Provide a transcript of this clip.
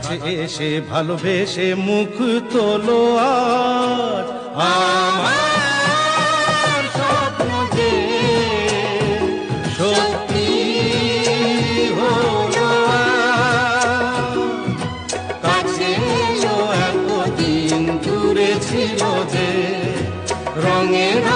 কাছে এসে ভালোবেসে মুখ তোলো আজ আমার স্বপ্ন যে সত্যি হলো আজ। কাছে এলো এতদিন দূরে ছিল যে রঙের